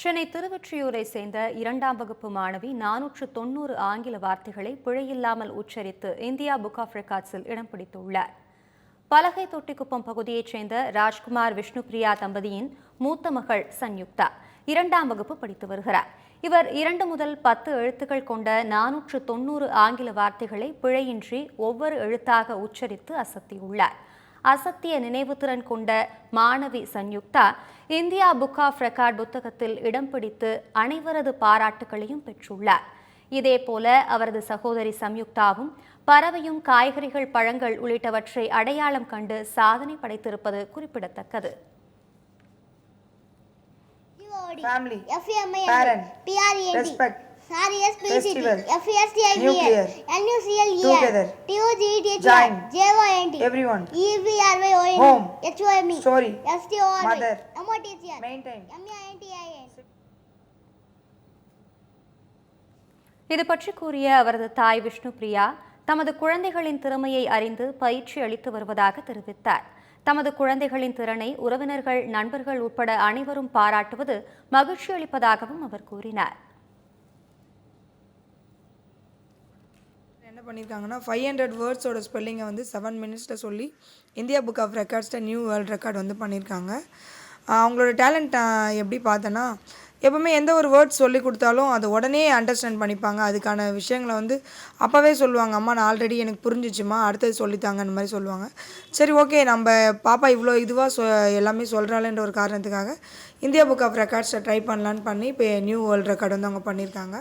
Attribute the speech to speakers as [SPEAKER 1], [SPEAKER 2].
[SPEAKER 1] சென்னை திருவொற்றியூரை சேர்ந்த 2ஆம் வகுப்பு மாணவி 490 ஆங்கில வார்த்தைகளை பிழையில்லாமல் உச்சரித்து இந்தியா புக் ஆஃப் ரெக்கார்ட்ஸில் இடம் பிடித்துள்ளார். பலகை தொட்டிக்குப்பம் பகுதியைச் சேர்ந்த ராஜ்குமார் விஷ்ணுபிரியா தம்பதியின் மூத்த மகள் சன்யுக்தா 2ஆம் வகுப்பு படித்து வருகிறார். இவர் 2 முதல் 10 எழுத்துக்கள் கொண்ட 490 ஆங்கில வார்த்தைகளை பிழையின்றி ஒவ்வொரு எழுத்தாக உச்சரித்து அசத்தியுள்ளார். அசத்திய நினைவுத்திறன் கொண்ட மாணவி சன்யுக்தா இந்தியா புக் ஆஃப் ரெக்கார்ட் புத்தகத்தில் இடம் பிடித்து அனைவரது பாராட்டுகளையும் பெற்றுள்ளார். இதேபோல அவரது சகோதரி சம்யுக்தாவும் பறவையும் காய்கறிகள் பழங்கள் உள்ளிட்டவற்றை அடையாளம் கண்டு சாதனை படைத்திருப்பது குறிப்பிடத்தக்கது.
[SPEAKER 2] Family, parent, respect, festival, nuclear, together, join, everyone, home, story, mother, maintain.
[SPEAKER 1] இது பற்றி கூறிய அவரது தாய் விஷ்ணுபிரியா தமது குழந்தைகளின் திறமையை அறிந்து பயிற்சி அளித்து வருவதாக தெரிவித்தார். தமது குழந்தைகளின் திறனை உறவினர்கள், நண்பர்கள் உட்பட அனைவரும் பாராட்டுவது மகிழ்ச்சி அளிப்பதாகவும் அவர் கூறினார்.
[SPEAKER 3] என்ன பண்ணியிருக்காங்கன்னா 500 வேர்ட்ஸோட ஸ்பெல்லிங்கை 7 மினிட்ஸில் சொல்லி இந்தியா புக் ஆஃப் ரெக்கார்ட்ஸில் நியூ வேர்ல்ட் ரெக்கார்ட் பண்ணியிருக்காங்க. அவங்களோட டேலண்ட் எப்படி பார்த்தேன்னா, எப்போவுமே எந்த ஒரு வேர்ட்ஸ் சொல்லி கொடுத்தாலும் அதை உடனே அண்டர்ஸ்டாண்ட் பண்ணிப்பாங்க. அதுக்கான விஷயங்களை அப்போவே சொல்லுவாங்க, அம்மா நான் ஆல்ரெடி எனக்கு புரிஞ்சிச்சுமா, அடுத்தது சொல்லித்தாங்க, அந்த மாதிரி சொல்லுவாங்க. சரி, ஓகே, நம்ம பாப்பா இவ்வளோ இதுவாக எல்லாமே சொல்கிறாளேன்ற ஒரு காரணத்துக்காக இந்தியா புக் ஆஃப் ரெக்கார்ட்ஸை ட்ரை பண்ணலான்னு பண்ணி இப்போ நியூ வேர்ல்ட் ரெக்கார்ட் அவங்க பண்ணியிருக்காங்க.